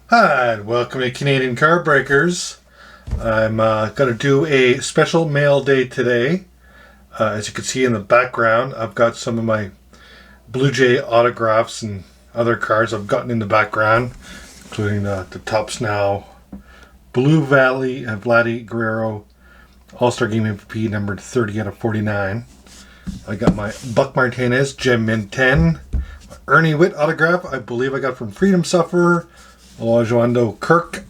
Hi, and welcome to Canadian Card Breakers. I'm going to do a special mail day today. As you can see in the background, I've got some of my Blue Jay autographs and other cards I've gotten in the background, including the Tops Now Blue Valley and Vladdy Guerrero All-Star Game MVP numbered 30 out of 49. I got my Buck Martinez Gem Mint 10. My Ernie Witt autograph, I believe I got from Freedom Sufferer. Olajuwon Kirk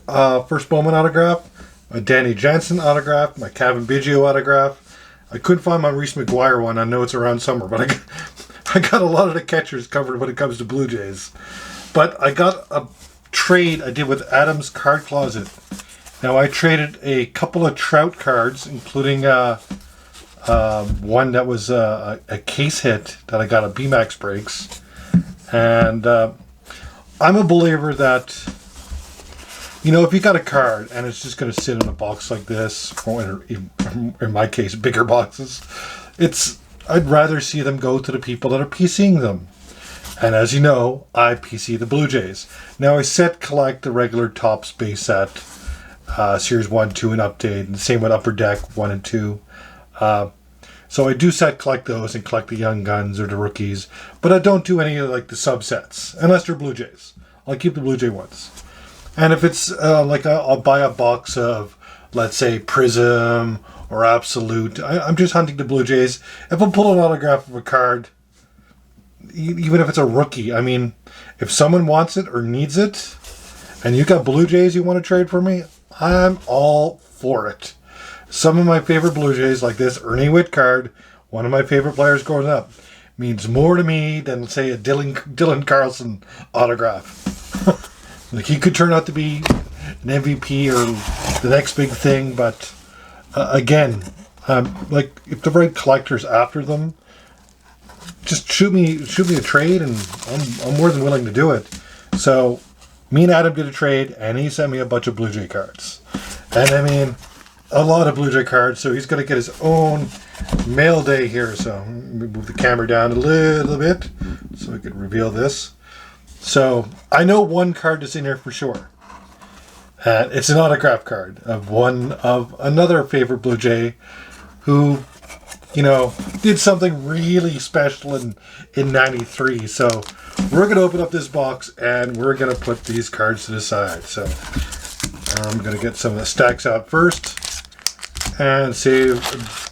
first Bowman autograph, my Danny Jansen autograph, my Kevin Biggio autograph. I couldn't find my Reese McGuire one. I know it's around somewhere, but I got a lot of the catchers covered when it comes to Blue Jays. But I got a trade I did with Adam's Card Closet. Now I traded a couple of Trout cards, including one that was a case hit that I got at BMAX Breaks. And I'm a believer that, you know, if you got a card and it's just going to sit in a box like this, or in my case, bigger boxes, I'd rather see them go to the people that are PCing them. And as you know, I PC the Blue Jays. Now I set collect the regular Topps base set, Series 1, 2, and Update, and the same with Upper Deck 1 and 2. So I do set collect those and collect the young guns or the rookies, but I don't do any of like the subsets, unless they're Blue Jays. I'll keep the Blue Jay ones. And if it's I'll buy a box of, let's say, Prism or Absolute. I'm just hunting the Blue Jays. If I pull an autograph of a card, even if it's a rookie, I mean, if someone wants it or needs it, and you got Blue Jays you want to trade for me, I'm all for it. Some of my favorite Blue Jays, like this Ernie Witt card, one of my favorite players growing up, means more to me than, say, a Dylan Carlson autograph. Like, he could turn out to be an MVP or the next big thing, but again, like, if the right collector's after them, just shoot me a trade, and I'm more than willing to do it. So, me and Adam did a trade, and he sent me a bunch of Blue Jay cards. And I mean, a lot of Blue Jay cards, so he's going to get his own mail day here. So let me move the camera down a little bit so I can reveal this. So I know one card that's in here for sure. It's an autograph card of another favorite Blue Jay who, you know, did something really special in 93. So we're going to open up this box and we're going to put these cards to the side. So I'm going to get some of the stacks out first and save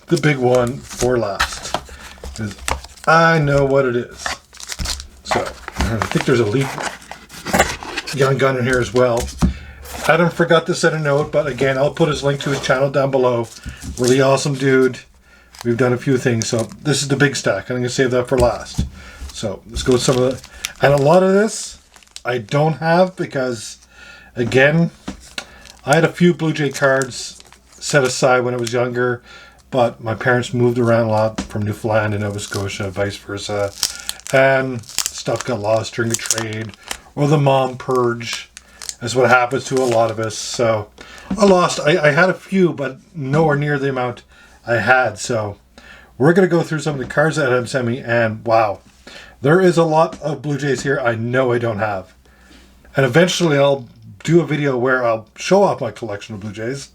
the big one for last, because I know what it is. So I think there's a Leaf young gun in here as well. Adam forgot to send a note, but again, I'll put his link to his channel down below. Really awesome dude. We've done a few things, so this is the big stack. I'm going to save that for last. So let's go with some of the, and a lot of this I don't have because, again, I had a few Blue Jay cards set aside when I was younger, but my parents moved around a lot from Newfoundland and Nova Scotia, vice versa, and stuff got lost during a trade or the mom purge. That's what happens to a lot of us. So I had a few, but nowhere near the amount I had. So we're going to go through some of the cards that Adam sent me, and wow, there is a lot of Blue Jays here I know I don't have. And eventually I'll do a video where I'll show off my collection of Blue Jays,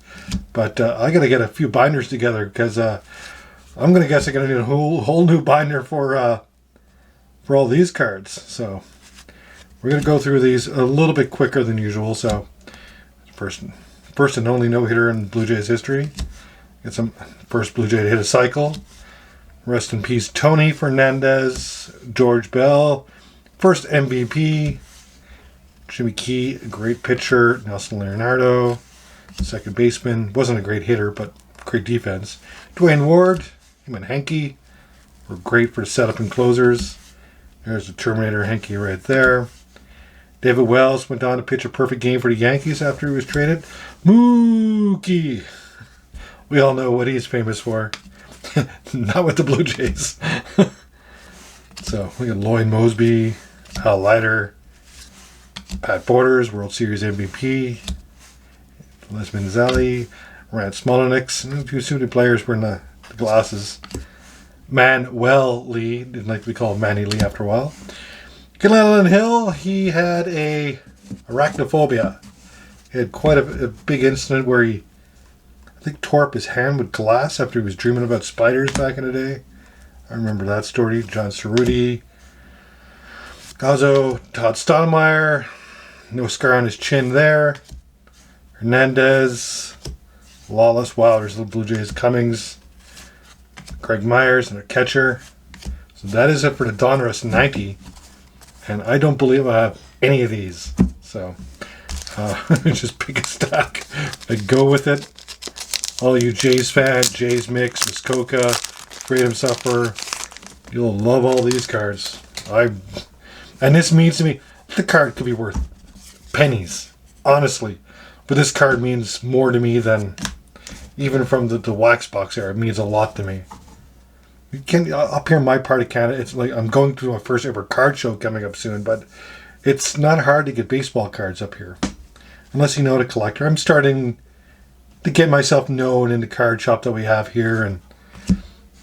but I got to get a few binders together because I'm going to guess I'm going to need a whole new binder for all these cards. So we're going to go through these a little bit quicker than usual. So first and only no-hitter in Blue Jays history. Get some first Blue Jay to hit a cycle. Rest in peace, Tony Fernandez, George Bell, first MVP. Jimmy Key, a great pitcher. Nelson Leonardo, second baseman. Wasn't a great hitter, but great defense. Dwayne Ward, him and Henke were great for setup and closers. There's the Terminator Henke right there. David Wells went on to pitch a perfect game for the Yankees after he was traded. Mookie. We all know what he's famous for. Not with the Blue Jays. So we got Lloyd Mosby, Hal Leiter, Pat Borders, World Series MVP, Les Manzelli, Rand Smoleniks, and a few suited players wearing the glasses. Manuel Lee, didn't like to be called Manny Lee after a while. Glenn Hill, he had a arachnophobia. He had quite a big incident where I think, tore up his hand with glass after he was dreaming about spiders back in the day. I remember that story. John Cerruti. Gazzo, Todd Stoudemire. No scar on his chin there. Hernandez. Lawless. Wow, there's the Blue Jays. Cummings. Greg Myers and a catcher. So that is it for the Donruss 90. And I don't believe I have any of these. So just pick a stack and go with it. All you Jays fans, Jays Mix, Muskoka, Freedom Sufferer, you'll love all these cards. And this means to me, the card could be worth pennies, honestly. But this card means more to me than even from the wax box era. It means a lot to me. You can up here in my part of Canada, it's like I'm going to my first ever card show coming up soon, but it's not hard to get baseball cards up here, unless you know the collector. I'm starting to get myself known in the card shop that we have here, and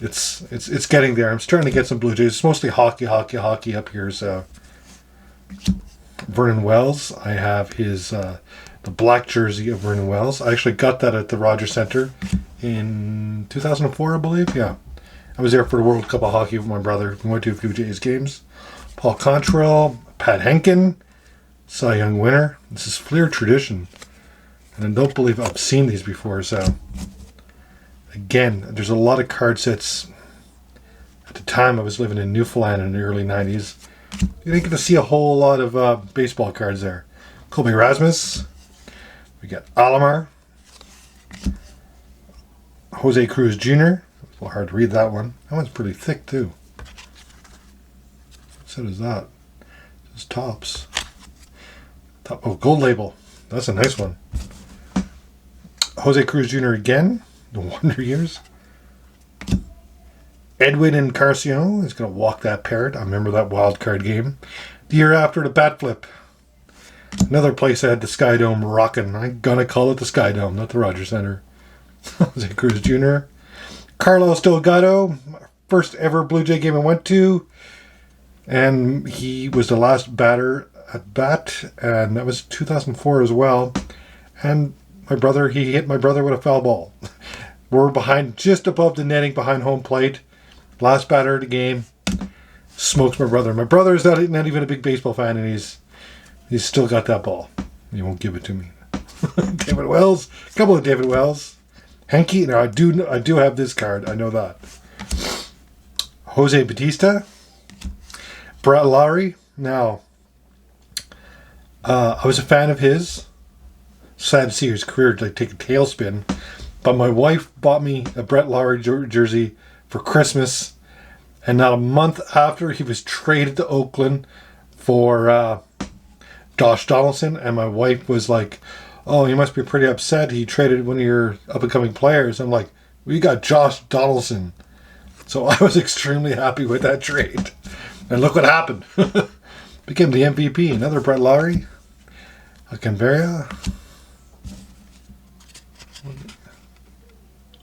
it's getting there. I'm starting to get some Blue Jays. It's mostly hockey up here. So Vernon Wells, I have his the black jersey of Vernon Wells. I actually got that at the Rogers Center in 2004, I believe. Yeah, I was there for the World Cup of Hockey with my brother. We went to a few Jays games. Paul Contrail, Pat Henkin, Cy Young winner. This is Fleer Tradition. And I don't believe I've seen these before, so again, there's a lot of card sets. At the time, I was living in Newfoundland in the early 90s. You didn't get to see a whole lot of baseball cards there. Colby Rasmus. We got Alomar. Jose Cruz Jr. It's a little hard to read that one. That one's pretty thick, too. So does that. It's tops. Oh, gold label. That's a nice one. Jose Cruz Jr. again. The Wonder Years. Edwin Encarnacion is going to walk that parrot. I remember that wild card game. The year after the bat flip. Another place that had the Sky Dome rocking. I'm going to call it the Sky Dome, not the Rogers Center. Jose Cruz Jr. Carlos Delgado. First ever Blue Jay game I went to. And he was the last batter at bat. And that was 2004 as well. And he hit my brother with a foul ball. We're behind, just above the netting behind home plate. Last batter of the game. Smokes my brother. My brother is not even a big baseball fan, and he's still got that ball. He won't give it to me. David Wells. A couple of David Wells. Henke. Now, I do have this card. I know that. Jose Bautista. Brett Lowry. Now, I was a fan of his. Sad to see his career take a tailspin. But my wife bought me a Brett Lowry jersey for Christmas. And not a month after, he was traded to Oakland for Josh Donaldson. And my wife was like, oh, you must be pretty upset. He traded one of your up-and-coming players. I'm like, we got Josh Donaldson. So I was extremely happy with that trade. And look what happened. Became the MVP. Another Brett Lowry. A Canberra.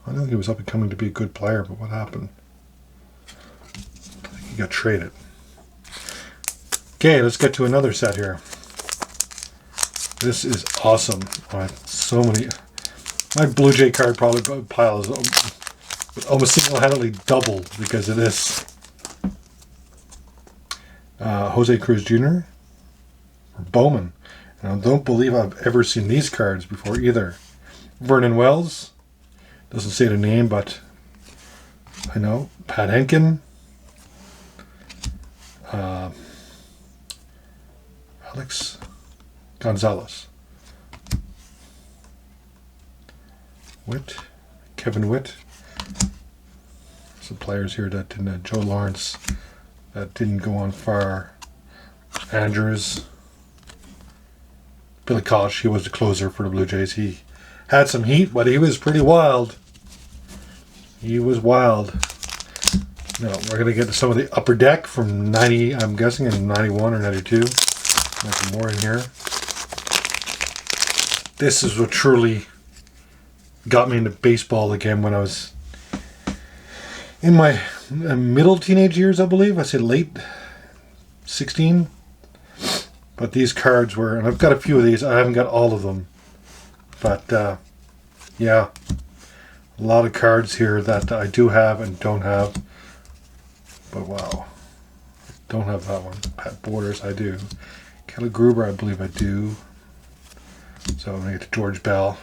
I know he was up and coming to be a good player, but what happened? I think he got traded. Okay, let's get to another set here. This is awesome. So many. My Blue Jay card probably pile is almost single-handedly doubled because of this. Jose Cruz Jr. Bowman. And I don't believe I've ever seen these cards before either. Vernon Wells. Doesn't say the name, but I know. Pat Henkin. Alex Gonzalez. Witt. Kevin Witt. Some players here that didn't. Joe Lawrence. That didn't go on far. Andrews. Billy Koch. He was the closer for the Blue Jays. He had some heat, but he was pretty wild. He was wild. Now, we're going to get to some of the upper deck from 90, I'm guessing, in 91 or 92. There's more in here. This is what truly got me into baseball again when I was in my middle teenage years, I believe. I said late 16. But these cards were, and I've got a few of these. I haven't got all of them. But, yeah. A lot of cards here that I do have and don't have. But wow. Don't have that one. Pat Borders, I do. Kelly Gruber, I believe I do. So I'm going to get to George Bell.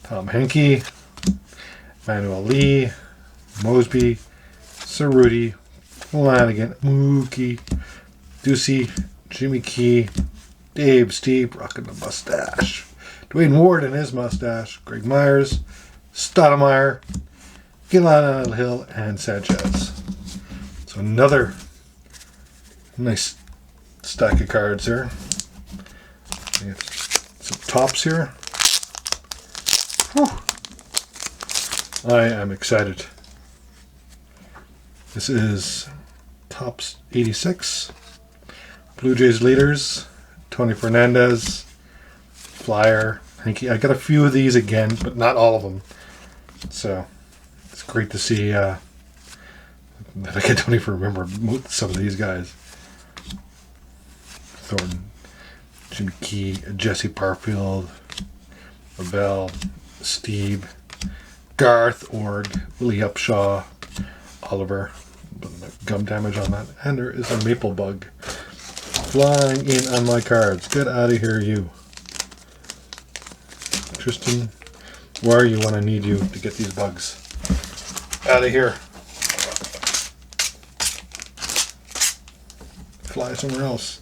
Tom Henke. Manuel Lee. Mosby. Cerruti. Flanagan. Mookie. Ducey. Jimmy Key. Dave Steve, rocking the mustache. Dwayne Ward and his mustache. Greg Myers. Stoudemire. Gillan Hill. And Sanchez. So another nice stack of cards here. Get some tops here. Whew. I am excited. This is Tops 86. Blue Jays leaders. Tony Fernandez. Flyer. I got a few of these again, but not all of them. So it's great to see that I don't even remember some of these guys. Thornton, Jimmy Key, Jesse Parfield, Ravel, Steve, Garth, Ord, Willie Upshaw, Oliver. Gum damage on that. And there is a maple bug flying in on my cards. Get out of here, you. Tristan, where are you when I need you to get these bugs? Out of here. Fly somewhere else.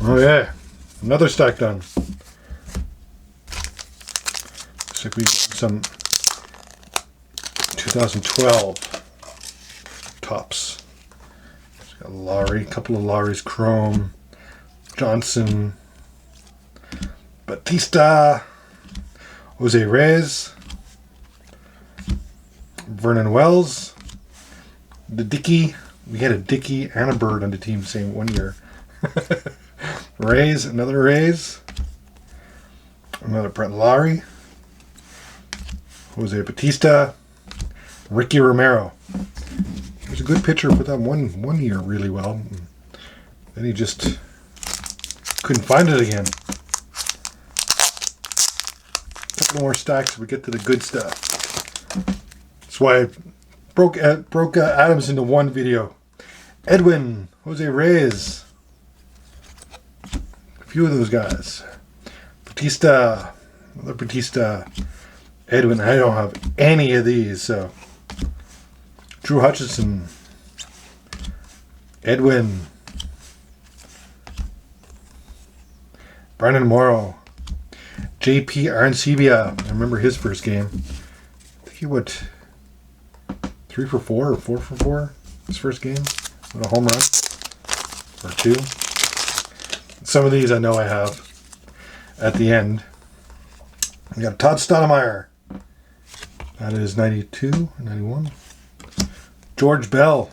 Oh yeah, another stack done. Looks like we got some 2012 tops. Got Laurie, a couple of Laurie's Chrome, Johnson, Batista, Jose Reyes, Vernon Wells, the Dickey. We had a Dickey and a Bird on the team same one year. Reyes, another Reyes, another Brent Laurie, Jose Batista, Ricky Romero. He was a good pitcher for that one year really well. Then he just couldn't find it again. A couple more stacks, we get to the good stuff. That's why I broke Adams into one video. Edwin, Jose Reyes. A few of those guys. Batista, another Batista. Edwin, I don't have any of these, so. Drew Hutchison. Edwin. Brandon Morrow. JP Arancibia. I remember his first game. I think he went 3 for 4 or 4 for 4 his first game. With a home run. Or 2. Some of these I know I have at the end. We got Todd Stoudemire. That is 92 or 91. George Bell.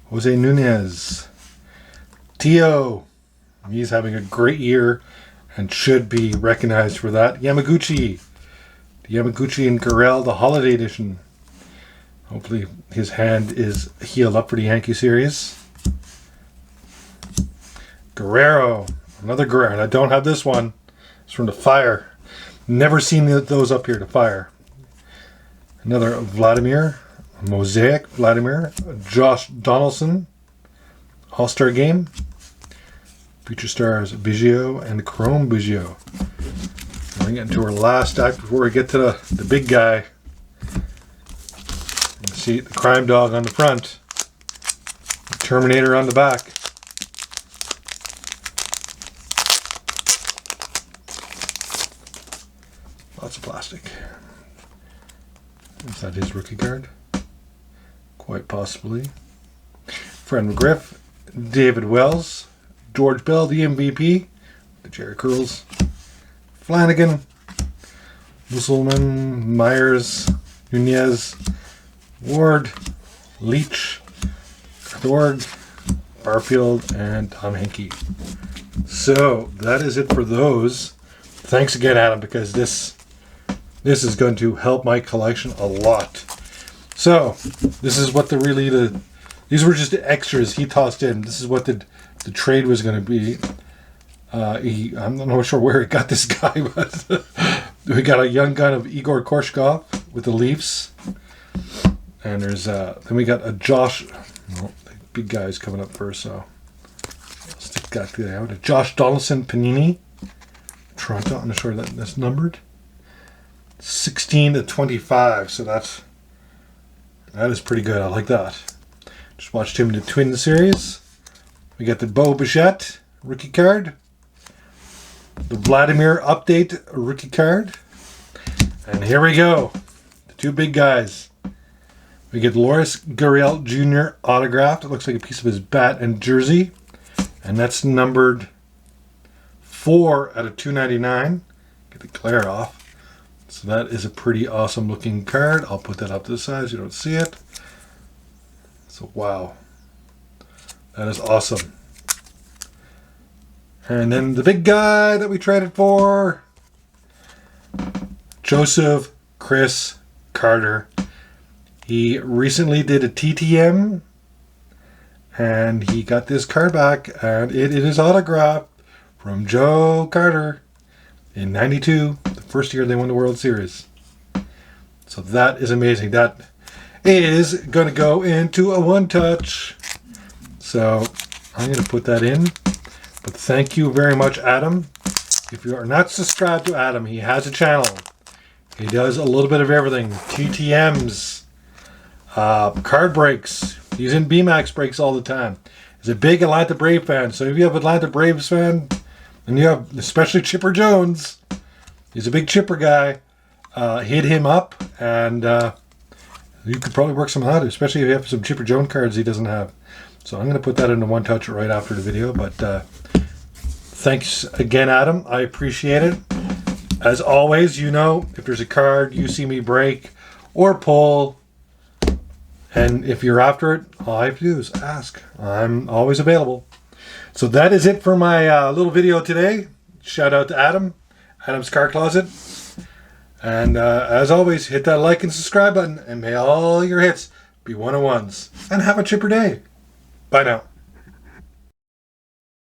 Jose Nunez. Tio. He's having a great year and should be recognized for that. Yamaguchi. The Yamaguchi and Gurrell, the Holiday Edition. Hopefully his hand is healed up for the Yankee series. Guerrero. Another Guerrero. And I don't have this one. It's from the Fire. Never seen those up here, the Fire. Another Vladimir. Mosaic Vladimir. Josh Donaldson. All-Star Game. Future Stars Biggio and Chrome Biggio. We're getting to our last stack before we get to the big guy. You see the Crime Dog on the front. The Terminator on the back. Lots of plastic. Is that his rookie card? Quite possibly. Fred McGriff. David Wells. George Bell, the MVP. The Jerry Curls. Flanagan. Musselman. Myers. Nunez. Ward. Leach. Thorg. Barfield. And Tom Henke. So, that is it for those. Thanks again, Adam, because this is going to help my collection a lot. So, this is what these were just the extras he tossed in. This is what the trade was going to be. I'm not sure where he got this guy, but we got a young gun of Igor Korshkov with the Leafs, and there's then we got a Josh. Well, the big guy's coming up first, so I'll stick that guy out. A Josh Donaldson Panini, Toronto. I'm not sure that's numbered. 16/25, so that is pretty good. I like that. Just watched him in the Twin Series. We got the Bo Bichette rookie card, the Vladimir update rookie card, and here we go. The two big guys. We get Loris Gurriel Jr. autographed. It looks like a piece of his bat and jersey, and that's numbered 4/299. Get the glare off. So that is a pretty awesome looking card. I'll put that up to the side so you don't see it. So wow. That is awesome. And then the big guy that we traded for, Joseph Chris Carter. He recently did a TTM and he got this card back, and it is autographed from Joe Carter in '92, the first year they won the World Series. So that is amazing. That is going to go into a one-touch. So I'm going to put that in. But thank you very much, Adam. If you are not subscribed to Adam, he has a channel. He does a little bit of everything. TTMs, card breaks. He's in BMAX breaks all the time. He's a big Atlanta Brave fan. So if you have Atlanta Braves fan, and you have especially Chipper Jones, he's a big Chipper guy, hit him up, and you could probably work some out, especially if you have some Chipper Jones cards he doesn't have. So I'm going to put that into one touch right after the video. But thanks again, Adam. I appreciate it. As always, you know, if there's a card you see me break or pull, and if you're after it, all I have to do is ask. I'm always available. So that is it for my little video today. Shout out to Adam, Adam's Card Closet. And as always, hit that like and subscribe button, and may all your hits be one-on-ones. And have a chipper day. Bye now.